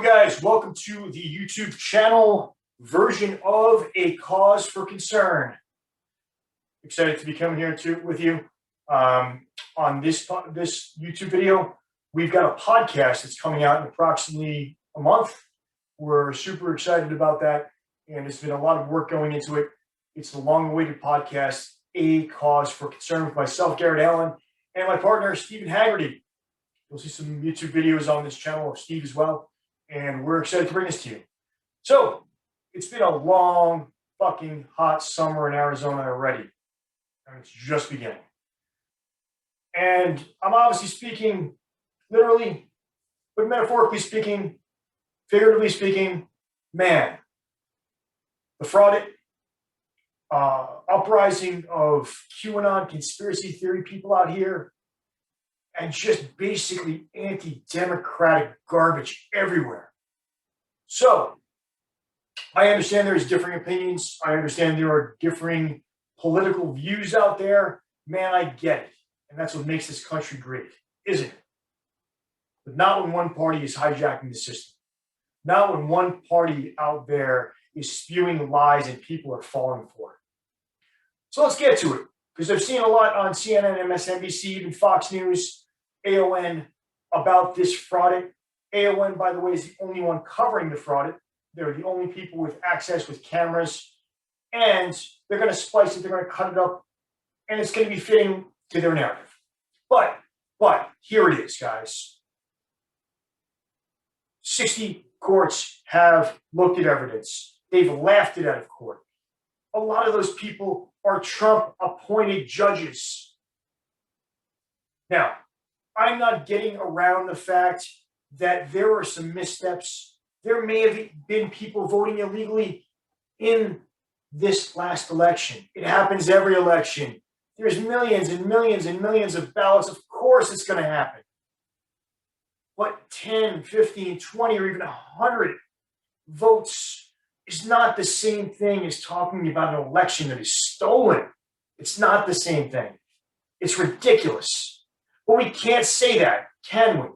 Guys, welcome to the YouTube channel version of A Cause for Concern. Excited to be coming here with you on this YouTube video. We've got a podcast that's coming out in approximately a month. We're super excited about that, and there's been a lot of work going into it. It's the long-awaited podcast, A Cause for Concern, with myself, Garrett Allen, and my partner, Stephen Haggerty. You'll see some YouTube videos on this channel of Steve as well. And we're excited to bring this to you. So, it's been a long, fucking hot summer in Arizona already. And it's just beginning. And I'm obviously speaking literally, but metaphorically speaking, figuratively speaking, man, the fraud, uprising of QAnon conspiracy theory people out here, and just basically anti-democratic garbage everywhere. So, I understand there's differing opinions. I understand there are differing political views out there. Man, I get it. And that's what makes this country great, isn't it? But not when one party is hijacking the system. Not when one party out there is spewing lies and people are falling for it. So let's get to it. Because I've seen a lot on CNN, MSNBC, even Fox News, AON about this fraud. AON, by the way, is the only one covering the fraud. They're the only people with access with cameras, and they're going to splice it. They're going to cut it up, and it's going to be fitting to their narrative. But here it is, guys. 60 courts have looked at evidence. They've laughed it out of court. A lot of those people are Trump-appointed judges. Now, I'm not getting around the fact that there are some missteps. There may have been people voting illegally in this last election. It happens every election. There's millions and millions and millions of ballots. Of course it's going to happen. But 10, 15, 20, or even 100 votes is not the same thing as talking about an election that is stolen. It's not the same thing. It's ridiculous. But we can't say that, can we?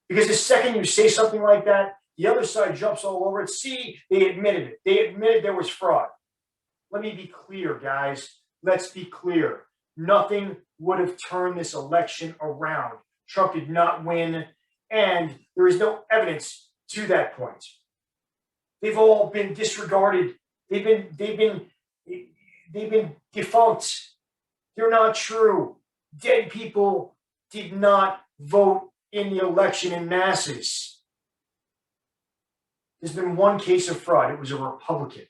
Because the second you say something like that, the other side jumps all over it. See, they admitted it. They admitted there was fraud. Let me be clear, guys. Let's be clear. Nothing would have turned this election around. Trump did not win, and there is no evidence to that point. They've all been disregarded. They've been defunct. They're not true. Dead people did not vote in the election in masses. There's been one case of fraud. It was a Republican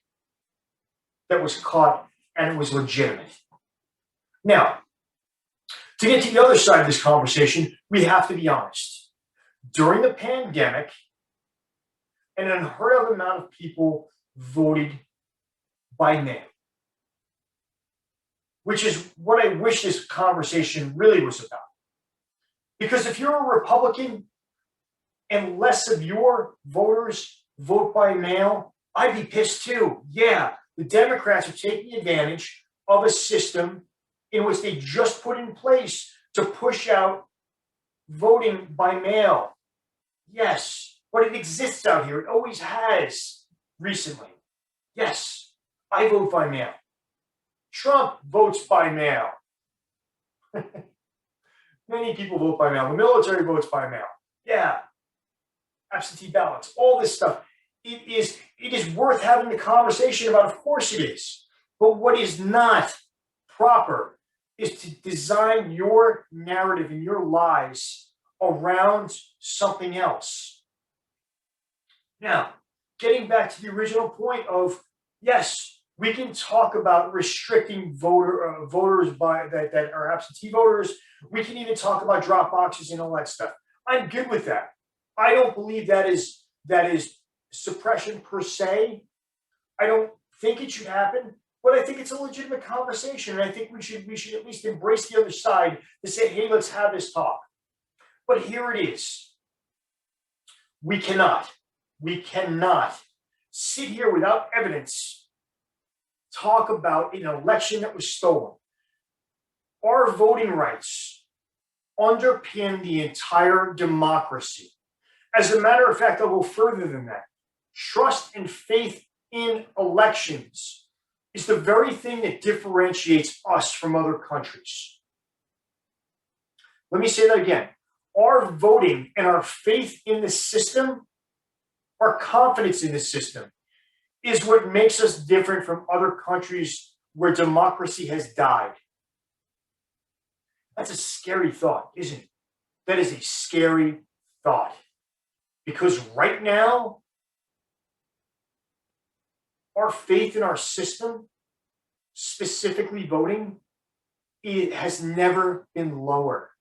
that was caught, and it was legitimate. Now, to get to the other side of this conversation, we have to be honest. During the pandemic, an unheard of amount of people voted by mail, which is what I wish this conversation really was about. Because if you're a Republican and less of your voters vote by mail, I'd be pissed too. Yeah, the Democrats are taking advantage of a system in which they just put in place to push out voting by mail. Yes, but it exists out here. It always has recently. Yes, I vote by mail. Trump votes by mail. Many people vote by mail. The military votes by mail. Yeah. Absentee ballots. All this stuff. It is worth having the conversation about. Of course it is. But what is not proper is to design your narrative and your lies around something else. Now, getting back to the original point of, yes, we can talk about restricting voters that are absentee voters. We can even talk about drop boxes and all that stuff. I'm good with that. I don't believe that is suppression per se. I don't think it should happen, but I think it's a legitimate conversation, and I think we should at least embrace the other side to say, hey, let's have this talk. But here it is. We cannot sit here without evidence talk about an election that was stolen. Our voting rights underpin the entire democracy. As a matter of fact, I'll go further than that. Trust and faith in elections is the very thing that differentiates us from other countries. Let me say that again. Our voting and our faith in the system, our confidence in the system, is what makes us different from other countries where democracy has died. That's a scary thought, isn't it? That is a scary thought. Because right now, our faith in our system, specifically voting, it has never been lower.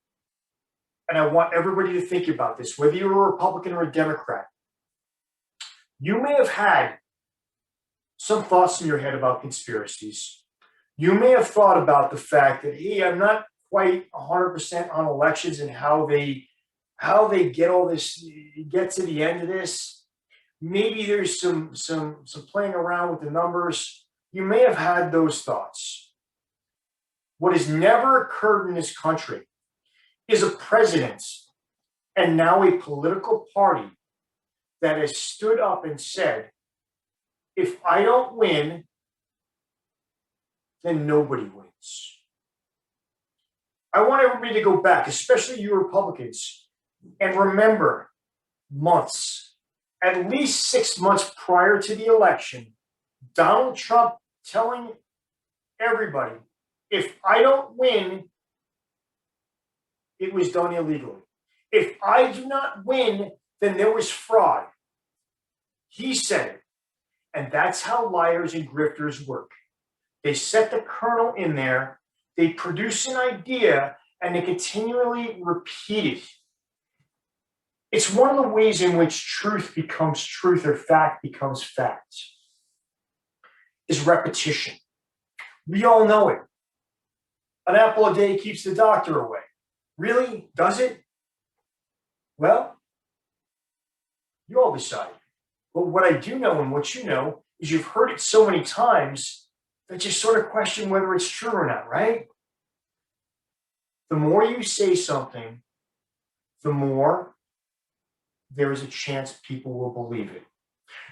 And I want everybody to think about this, whether you're a Republican or a Democrat. You may have had some thoughts in your head about conspiracies. You may have thought about the fact that, hey, I'm not quite 100% on elections and how they get all this, get to the end of this. Maybe there's some playing around with the numbers. You may have had those thoughts. What has never occurred in this country is a president and now a political party that has stood up and said, if I don't win, then nobody wins. I want everybody to go back, especially you Republicans, and remember months, at least 6 months prior to the election, Donald Trump telling everybody, if I don't win, it was done illegally. If I do not win, then there was fraud. He said it. And that's how liars and grifters work. They set the kernel in there, they produce an idea, and they continually repeat it. It's one of the ways in which truth becomes truth or fact becomes fact, is repetition. We all know it. An apple a day keeps the doctor away. Really? Does it? Well, you all decide. But what I do know and what you know is you've heard it so many times that you sort of question whether it's true or not, right? The more you say something, the more there is a chance people will believe it.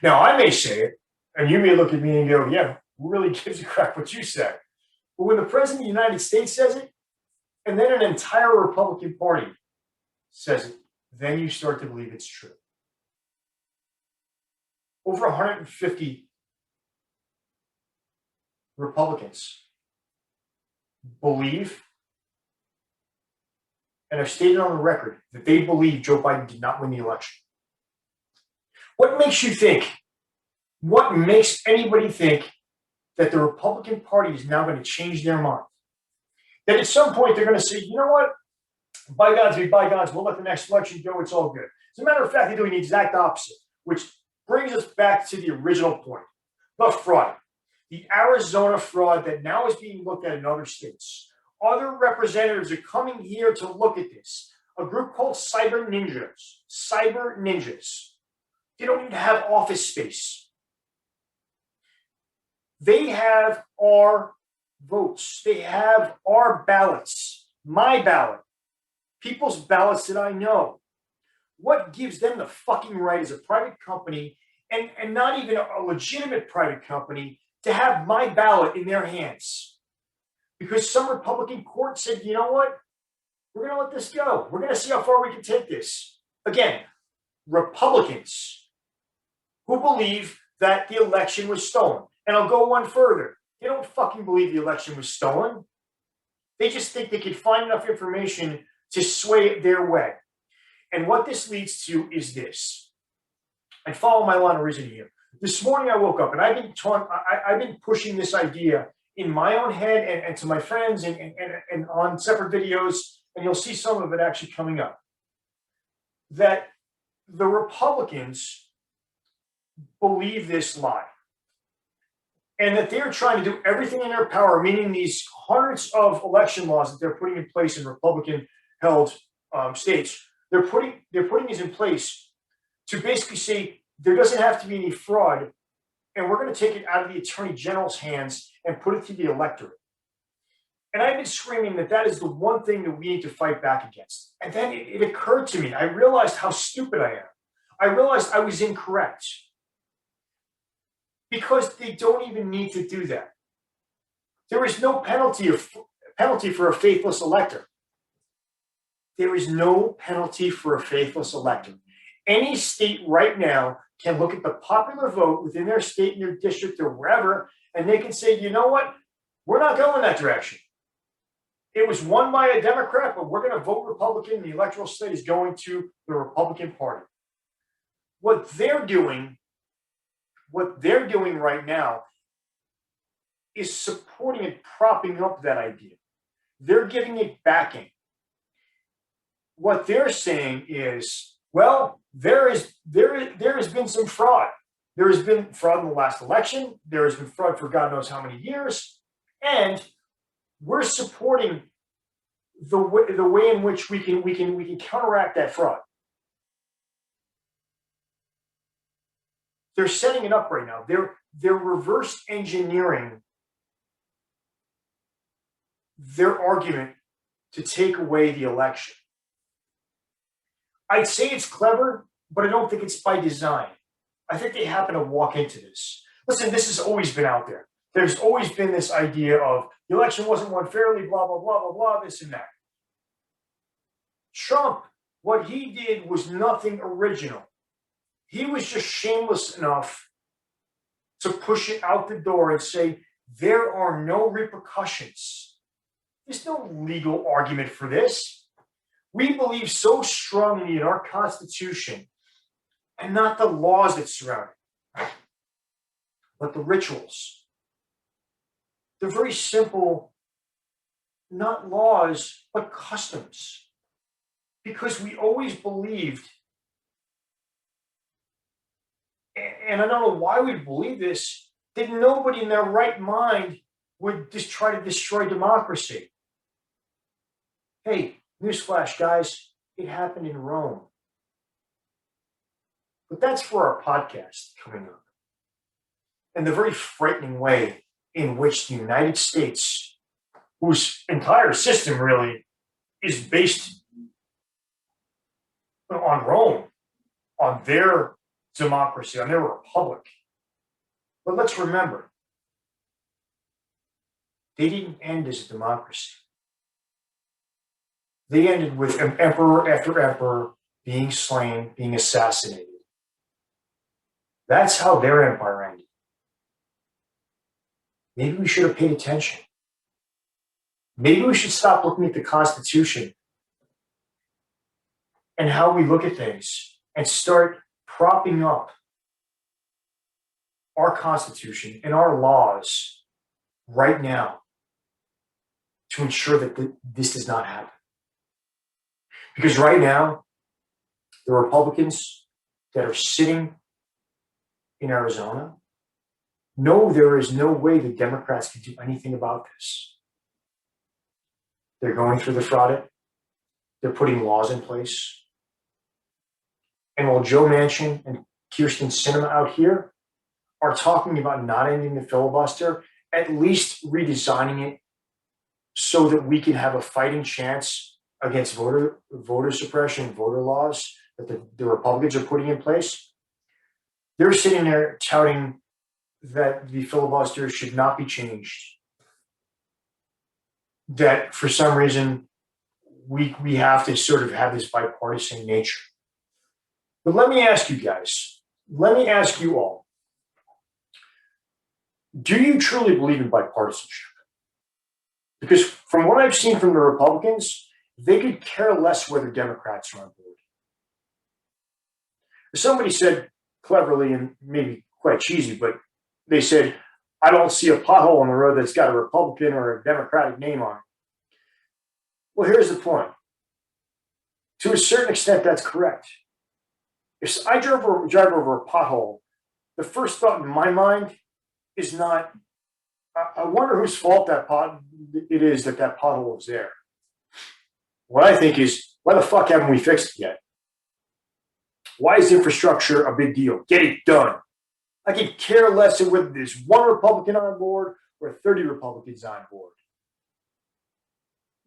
Now, I may say it, and you may look at me and go, yeah, who really gives a crap what you say? But when the President of the United States says it, and then an entire Republican Party says it, then you start to believe it's true. Over 150 Republicans believe and have stated on the record that they believe Joe Biden did not win the election. What makes you think? What makes anybody think that the Republican Party is now going to change their mind? That at some point they're going to say, you know what? Bygones be bygones. We'll let the next election go. It's all good. As a matter of fact, they're doing the exact opposite, which brings us back to the original point, the fraud. The Arizona fraud that now is being looked at in other states. Other representatives are coming here to look at this. A group called Cyber Ninjas. Cyber Ninjas. They don't even have office space. They have our votes. They have our ballots. My ballot. People's ballots that I know. What gives them the fucking right as a private company, and not even a legitimate private company, to have my ballot in their hands? Because some Republican court said, you know what? We're going to let this go. We're going to see how far we can take this. Again, Republicans who believe that the election was stolen. And I'll go one further. They don't fucking believe the election was stolen. They just think they can find enough information to sway it their way. And what this leads to is this. And follow my line of reasoning here. This morning I woke up and I've been pushing this idea in my own head and to my friends and on separate videos, and you'll see some of it actually coming up, that the Republicans believe this lie. And that they're trying to do everything in their power, meaning these hundreds of election laws that they're putting in place in Republican-held states. They're putting these in place to basically say there doesn't have to be any fraud, and we're going to take it out of the Attorney General's hands and put it to the electorate. And I've been screaming that is the one thing that we need to fight back against. And then it occurred to me. I realized how stupid I am. I realized I was incorrect because they don't even need to do that. There is no penalty for a faithless elector. There is no penalty for a faithless elector. Any state right now can look at the popular vote within their state and their district or wherever, and they can say, you know what? We're not going that direction. It was won by a Democrat, but we're going to vote Republican. The electoral slate is going to the Republican Party. What they're doing right now is supporting and propping up that idea. They're giving it backing. What they're saying is, well, there has been some fraud. There has been fraud in the last election. There has been fraud for God knows how many years, and we're supporting the way in which we can counteract that fraud. They're setting it up right now. They're reverse engineering their argument to take away the election. I'd say it's clever, but I don't think it's by design. I think they happen to walk into this. Listen, this has always been out there. There's always been this idea of the election wasn't won fairly, blah, blah, blah, blah, blah, this and that. Trump, what he did was nothing original. He was just shameless enough to push it out the door and say, there are no repercussions. There's no legal argument for this. We believe so strongly in our Constitution and not the laws that surround it, but the rituals. They're very simple, not laws, but customs. Because we always believed, and I don't know why we believe this, that nobody in their right mind would just try to destroy democracy. Hey, newsflash, guys, it happened in Rome. But that's for our podcast coming up. And the very frightening way in which the United States, whose entire system really is based on Rome, on their democracy, on their republic. But let's remember, they didn't end as a democracy. They ended with emperor after emperor being slain, being assassinated. That's how their empire ended. Maybe we should have paid attention. Maybe we should stop looking at the Constitution and how we look at things and start propping up our Constitution and our laws right now to ensure that this does not happen. Because right now, the Republicans that are sitting in Arizona know there is no way the Democrats can do anything about this. They're going through the fraud. They're putting laws in place. And while Joe Manchin and Kirsten Sinema out here are talking about not ending the filibuster, at least redesigning it so that we can have a fighting chance against voter suppression, voter laws that the Republicans are putting in place, they're sitting there touting that the filibuster should not be changed. That for some reason we have to sort of have this bipartisan nature. But let me ask you guys, let me ask you all, do you truly believe in bipartisanship? Because from what I've seen from the Republicans, they could care less whether Democrats are on board. Somebody said cleverly and maybe quite cheesy, but they said, I don't see a pothole on the road that's got a Republican or a Democratic name on it. Well, here's the point. To a certain extent, that's correct. If I drive over a pothole, the first thought in my mind is not, I wonder whose fault it is that pothole is there. What I think is, why the fuck haven't we fixed it yet? Why is infrastructure a big deal? Get it done. I could care less whether there's one Republican on board or 30 Republicans on board.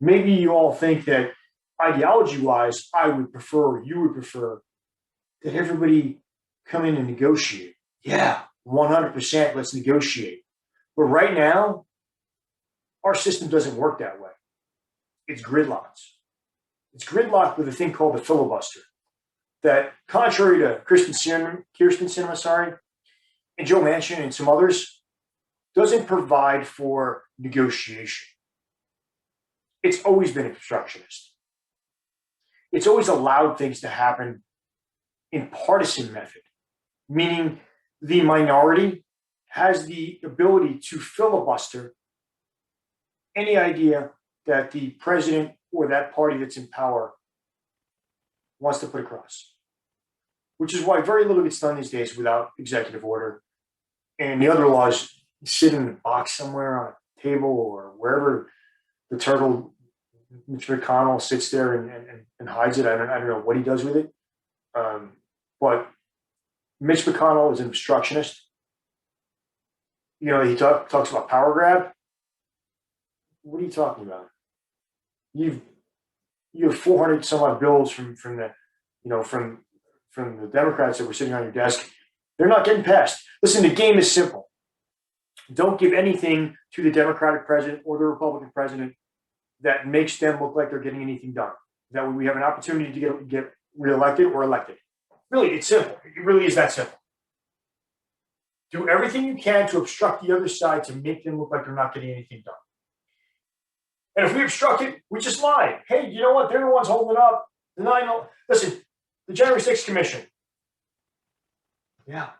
Maybe you all think that ideology-wise, I would prefer, or you would prefer that everybody come in and negotiate. Yeah, 100%, let's negotiate. But right now, our system doesn't work that way. It's gridlocked. It's gridlocked with a thing called the filibuster that, contrary to Kirsten Sinema, and Joe Manchin and some others, doesn't provide for negotiation. It's always been obstructionist. It's always allowed things to happen in partisan method, meaning the minority has the ability to filibuster any idea that the president or that party that's in power wants to put across, which is why very little gets done these days without executive order. And the other laws sit in a box somewhere on a table or wherever the turtle, Mitch McConnell, sits there and hides it. I don't know what he does with it. But Mitch McConnell is an obstructionist. You know, he talks about power grab. What are you talking about? You have 400 some odd bills from the Democrats that were sitting on your desk. They're not getting passed. Listen, the game is simple. Don't give anything to the Democratic president or the Republican president that makes them look like they're getting anything done. That way we have an opportunity to get reelected or elected. Really, it's simple. It really is that simple. Do everything you can to obstruct the other side to make them look like they're not getting anything done. And if we obstruct it, we just lie. Hey, you know what? They're the ones holding up. Listen, the January 6th Commission. Yeah.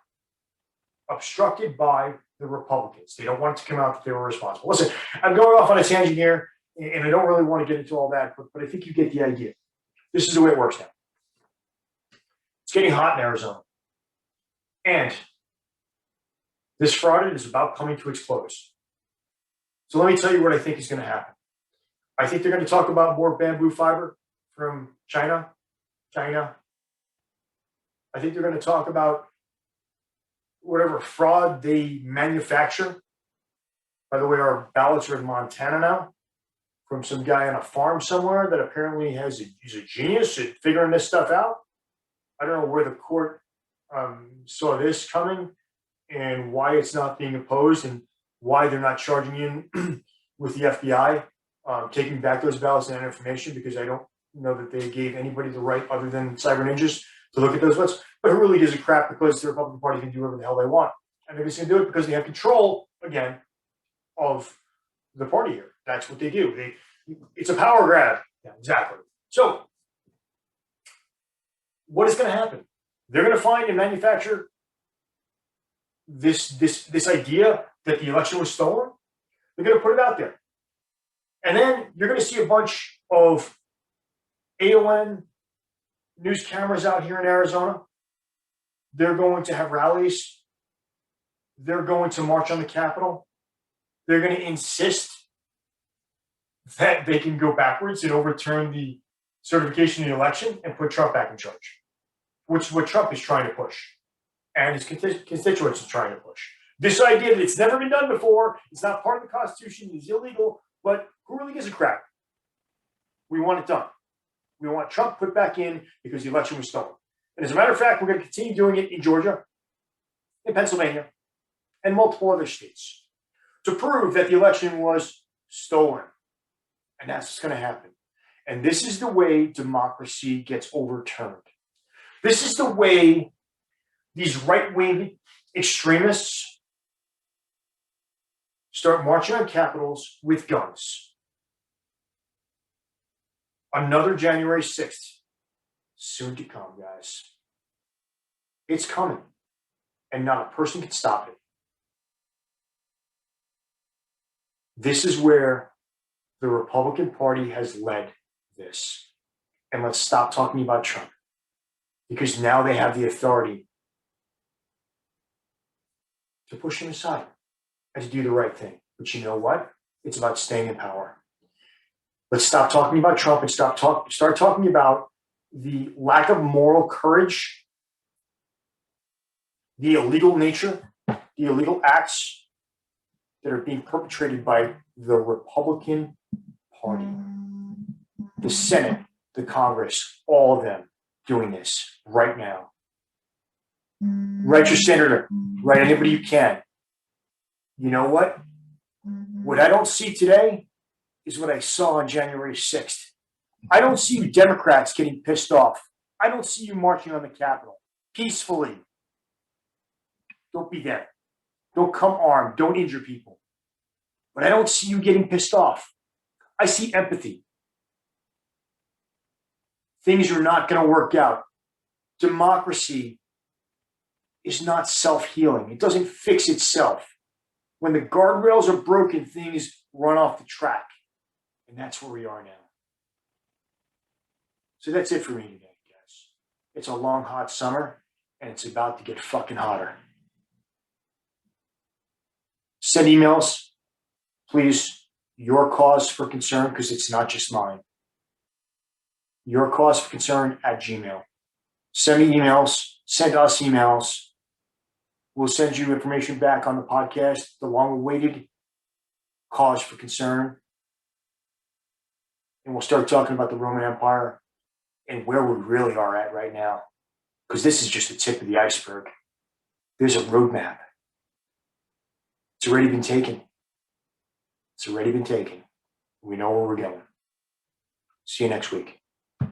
Obstructed by the Republicans. They don't want it to come out that they were responsible. Listen, I'm going off on a tangent here, and I don't really want to get into all that, but I think you get the idea. This is the way it works now. It's getting hot in Arizona. And this fraud is about coming to its close. So let me tell you what I think is going to happen. I think they're going to talk about more bamboo fiber from China. I think they're going to talk about whatever fraud they manufacture. By the way, our ballots are in Montana now from some guy on a farm somewhere that apparently he's a genius at figuring this stuff out. I don't know where the court saw this coming and why it's not being opposed and why they're not charging in with the FBI, taking back those ballots and that information, because I don't know that they gave anybody the right other than cyber ninjas to look at those votes. But who really gives a crap, because the Republican Party can do whatever the hell they want. And they're just going to do it because they have control, again, of the party here. That's what they do. It's a power grab. Yeah, exactly. So what is going to happen? They're going to find and manufacture this idea that the election was stolen. They're going to put it out there. And then you're going to see a bunch of AON news cameras out here in Arizona. They're going to have rallies. They're going to march on the Capitol. They're going to insist that they can go backwards and overturn the certification of the election and put Trump back in charge, which is what Trump is trying to push and his constituents are trying to push. This idea that it's never been done before, it's not part of the Constitution, it's illegal, but who really gives a crap? We want it done. We want Trump put back in because the election was stolen. And as a matter of fact, we're going to continue doing it in Georgia, in Pennsylvania, and multiple other states to prove that the election was stolen. And that's what's going to happen. And this is the way democracy gets overturned. This is the way these right-wing extremists start marching on capitals with guns. Another January 6th, soon to come, guys. It's coming, and not a person can stop it. This is where the Republican Party has led this. And let's stop talking about Trump, because now they have the authority to push him aside and to do the right thing. But you know what? It's about staying in power. Let's stop talking about Trump and start talking about the lack of moral courage, the illegal nature, the illegal acts that are being perpetrated by the Republican Party. The Senate, the Congress, all of them doing this right now. Write your senator. Write anybody you can. You know what? What I don't see today is what I saw on January 6th. I don't see you Democrats getting pissed off. I don't see you marching on the Capitol peacefully. Don't be them. Don't come armed. Don't injure people. But I don't see you getting pissed off. I see empathy. Things are not going to work out. Democracy is not self-healing. It doesn't fix itself. When the guardrails are broken, things run off the track. And that's where we are now. So that's it for me today, guys. It's a long, hot summer, and it's about to get fucking hotter. Send emails, please. Your cause for concern, because it's not just mine. Your cause for concern at Gmail. Send me emails. Send us emails. We'll send you information back on the podcast, the long-awaited cause for concern. And we'll start talking about the Roman Empire and where we really are at right now. Because this is just the tip of the iceberg. There's a roadmap. It's already been taken. It's already been taken. We know where we're going. See you next week.